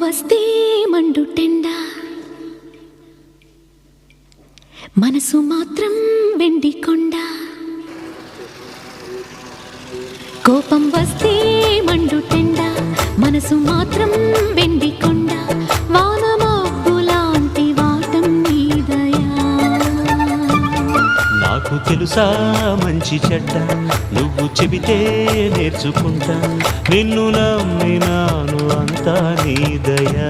వస్తే మండుటెండ మనసు మాత్రం వెండి కొండ కోపం వస్తే మండుటెండ మనసు మాత్రం వెండి కొండ వానమాపు లాంటి వాటం నీదయా నాకు తెలుసా మంచి చెడ్డ నువ్వు చెబితే నేర్చుకుంటా నిన్ను నమ్మినాను అంతా నీ దయా